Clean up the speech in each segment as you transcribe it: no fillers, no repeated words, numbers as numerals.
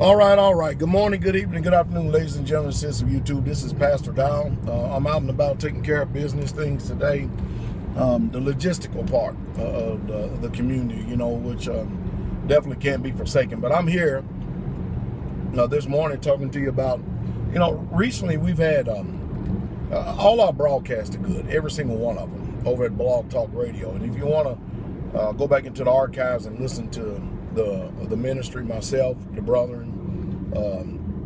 All right, all right. Good morning, good evening, good afternoon, ladies and gentlemen, citizens of YouTube. This is Pastor Down. I'm out and about taking care of business things today. The logistical part of the community, which definitely can't be forsaken. But I'm here this morning talking to you about, recently we've had all our broadcasts are good, every single one of them, over at Blog Talk Radio. And if you want to go back into the archives and listen to the ministry, myself, the brethren,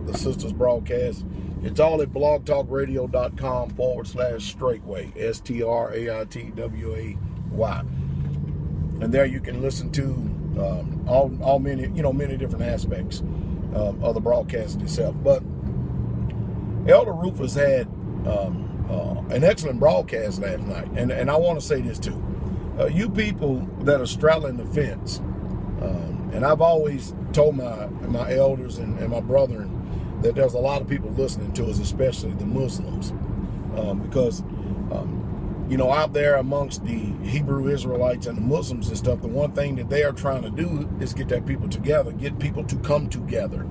the sisters broadcast, it's all at blogtalkradio.com/straightway, STRAITWAY. And there you can listen to all many different aspects of the broadcast itself. But Elder Rufus had an excellent broadcast last night, and I want to say this too. You people that are straddling the fence, and I've always told my elders and my brethren that there's a lot of people listening to us, especially the Muslims, because out there amongst the Hebrew Israelites and the Muslims and stuff, the one thing that they are trying to do is get that people together, get people to come together.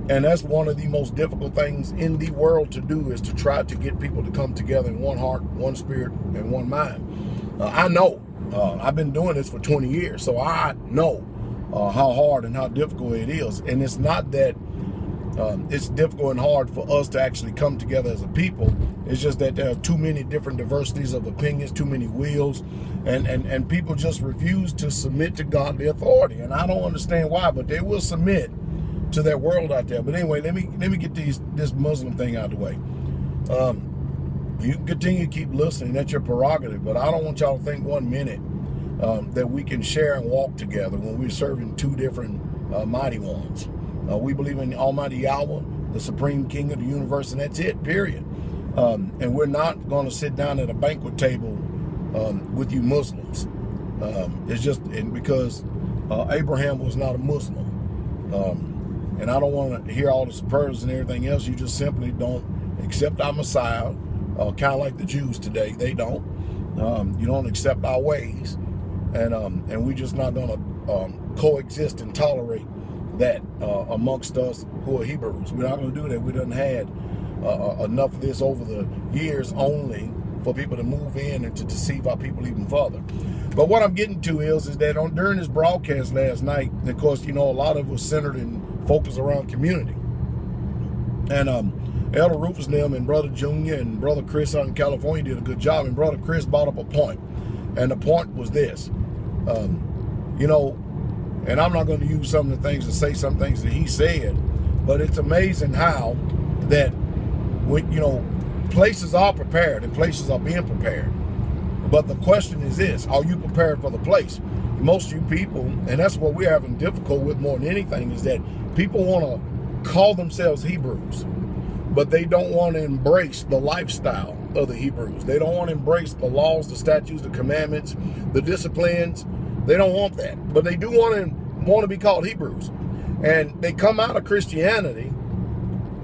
And that's one of the most difficult things in the world to do, is to try to get people to come together in one heart, one spirit, and one mind. I know. I've been doing this for 20 years, so I know how hard and how difficult it is. And it's not that it's difficult and hard for us to actually come together as a people. It's just that there are too many different diversities of opinions, too many wills, and people just refuse to submit to godly authority. And I don't understand why, but they will submit to that world out there. But anyway, let me get this Muslim thing out of the way. You can continue to keep listening, that's your prerogative, but I don't want y'all to think 1 minute that we can share and walk together when we're serving two different mighty ones. We believe in the Almighty Yahweh, the Supreme King of the universe, and that's it, period. And we're not going to sit down at a banquet table with you Muslims. It's just because Abraham was not a Muslim. And I don't want to hear all the superlatives and everything else. You just simply don't accept our Messiah, kind of like the Jews today. They don't. You don't accept our ways. And we're just not going to coexist and tolerate that amongst us who are Hebrews. We're not going to do that. We done had enough of this over the years only for people to move in and to deceive our people even further. But what I'm getting to is that during this broadcast last night, of course, a lot of it was centered and focused around community. And Elder Rufus and them and Brother Junior and Brother Chris out in California did a good job. And Brother Chris brought up a point. And the point was this. And I'm not going to use some of the things and say some things that he said, but it's amazing how that when places are prepared and places are being prepared. But the question is this: are you prepared for the place? Most of you people, and that's what we're having difficulty with more than anything, is that people want to call themselves Hebrews, but they don't want to embrace the lifestyle of the Hebrews. They don't want to embrace the laws, the statutes, the commandments, the disciplines. They don't want that, but they do want to be called Hebrews. And they come out of Christianity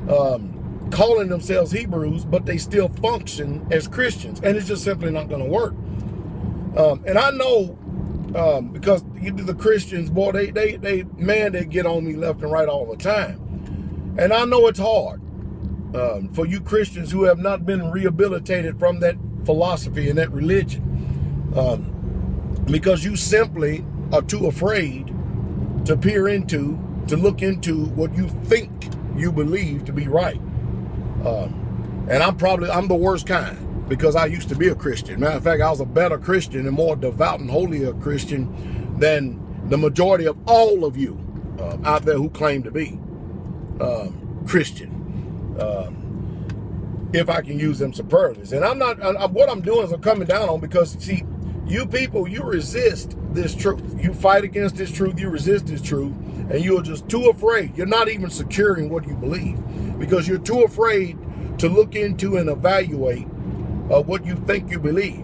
calling themselves Hebrews, but they still function as Christians, and it's just simply not going to work. And I know because the Christians, boy, they get on me left and right all the time, and I know it's hard for you Christians who have not been rehabilitated from that philosophy and that religion. Because you simply are too afraid to look into what you think you believe to be right. And I'm the worst kind, because I used to be a Christian. Matter of fact, I was a better Christian and more devout and holier Christian than the majority of all of you out there who claim to be Christian. If I can use them superlatives. And what I'm doing is I'm coming down on, because, see, you people, you resist this truth. You fight against this truth. You resist this truth. And you're just too afraid. You're not even securing what you believe, because you're too afraid to look into and evaluate what you think you believe.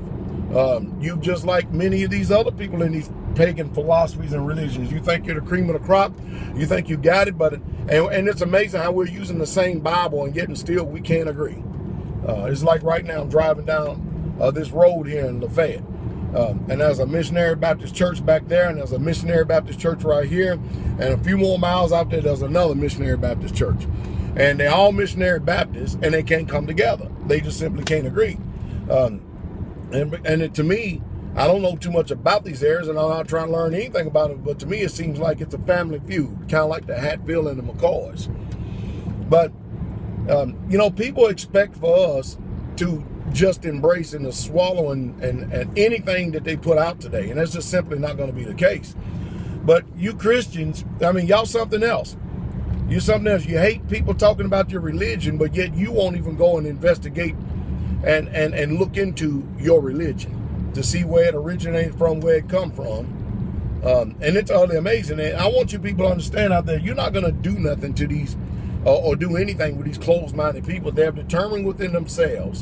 You, just like many of these other people in these pagan philosophies and religions, you think you're the cream of the crop. You think you got it, and it's amazing how we're using the same Bible, and yet still we can't agree. It's like right now I'm driving down this road here in Lafayette. And there's a missionary Baptist church back there, and there's a missionary Baptist church right here, and a few more miles out there, there's another missionary Baptist church. And they're all missionary Baptists, and they can't come together. They just simply can't agree. To me, I don't know too much about these areas, and I'm not trying to learn anything about it, but to me, it seems like it's a family feud, kind of like the Hatfield and the McCoys. But, people expect for us to just embrace and to swallow and anything that they put out today, and that's just simply not going to be the case. But you Christians, y'all something else. You're something else. You hate people talking about your religion, but yet you won't even go and investigate and look into your religion to see where it originated from, where it come from. And it's utterly amazing. And I want you people to understand out there, you're not going to do nothing to these or do anything with these closed-minded people. They have determined within themselves,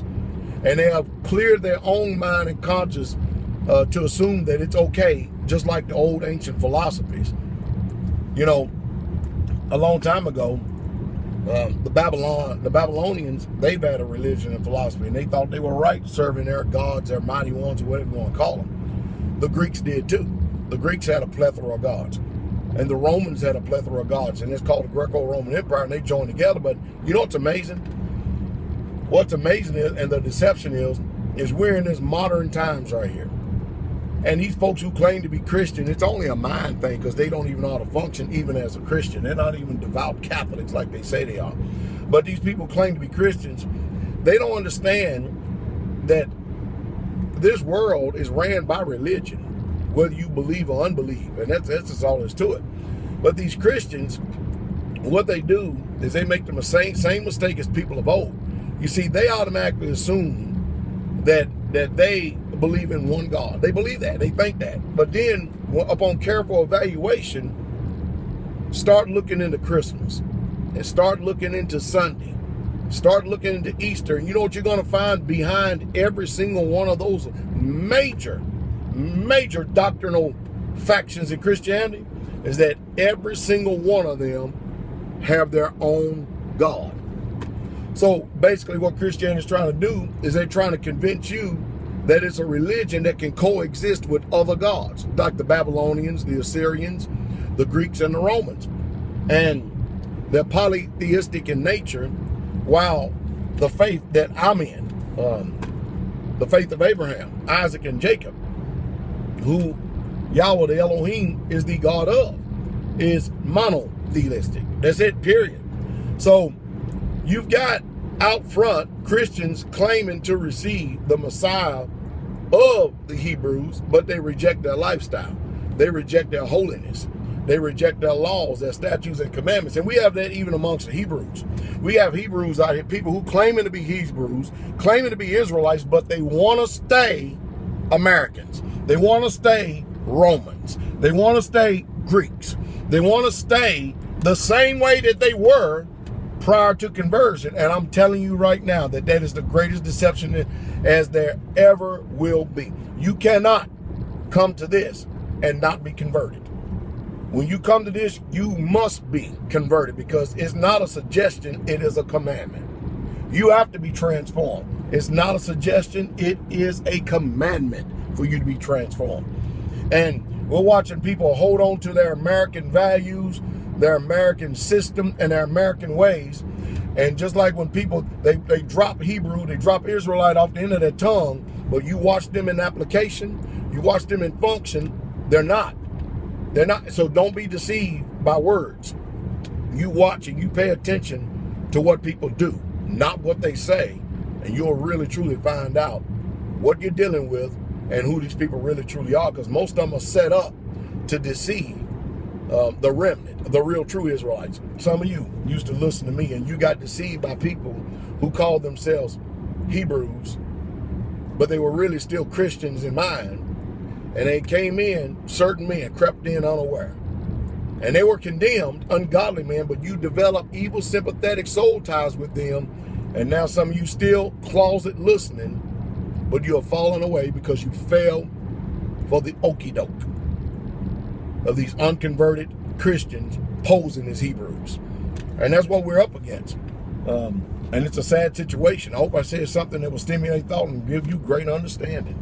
and they have cleared their own mind and conscience to assume that it's okay, just like the old ancient philosophies. A long time ago, the Babylonians, they've had a religion and philosophy, and they thought they were right serving their gods, their mighty ones, or whatever you want to call them. The Greeks did too. The Greeks had a plethora of gods, and the Romans had a plethora of gods, and it's called the Greco-Roman Empire, and they joined together. But you know what's amazing? What's amazing is, and the deception is we're in this modern times right here. And these folks who claim to be Christian, it's only a mind thing, because they don't even know how to function even as a Christian. They're not even devout Catholics like they say they are. But these people claim to be Christians. They don't understand that this world is ran by religion, whether you believe or unbelieve. And that's just all there's to it. But these Christians, what they do is they make the same mistake as people of old. You see, they automatically assume that they believe in one God. They believe that. They think that. But then, upon careful evaluation, start looking into Christmas and start looking into Sunday. Start looking into Easter. And you know what you're going to find behind every single one of those major doctrinal factions in Christianity is that every single one of them have their own God. So basically what Christianity is trying to do is they're trying to convince you that it's a religion that can coexist with other gods, like the Babylonians, the Assyrians, the Greeks, and the Romans. And they're polytheistic in nature, while the faith that I'm in, the faith of Abraham, Isaac, and Jacob, who Yahweh, the Elohim, is the God of, is monotheistic. That's it, period. So you've got out front Christians claiming to receive the Messiah of the Hebrews, but they reject their lifestyle. They reject their holiness. They reject their laws, their statutes, and commandments. And we have that even amongst the Hebrews. We have Hebrews out here, people who claiming to be Hebrews, claiming to be Israelites, but they want to stay Americans. They want to stay Romans. They want to stay Greeks. They want to stay the same way that they were prior to conversion. And I'm telling you right now that is the greatest deception as there ever will be. You cannot come to this and not be converted. When you come to this, you must be converted, because it's not a suggestion, it is a commandment. You have to be transformed. It's not a suggestion, it is a commandment for you to be transformed. And we're watching people hold on to their American values, their American system, and their American ways. And just like when people, they drop Hebrew, they drop Israelite off the end of their tongue, but you watch them in application, you watch them in function, they're not. They're not. So don't be deceived by words. You watch and you pay attention to what people do, not what they say, and you'll really truly find out what you're dealing with and who these people really truly are, because most of them are set up to deceive the remnant, the real true Israelites. Some of you used to listen to me and you got deceived by people who called themselves Hebrews, but they were really still Christians in mind. And they came in, certain men crept in unaware. And they were condemned, ungodly men, but you developed evil, sympathetic soul ties with them. And now some of you still closet listening, but you have fallen away because you fell for the okie doke of these unconverted Christians posing as Hebrews. And that's what we're up against. And it's a sad situation. I hope I said something that will stimulate thought and give you great understanding.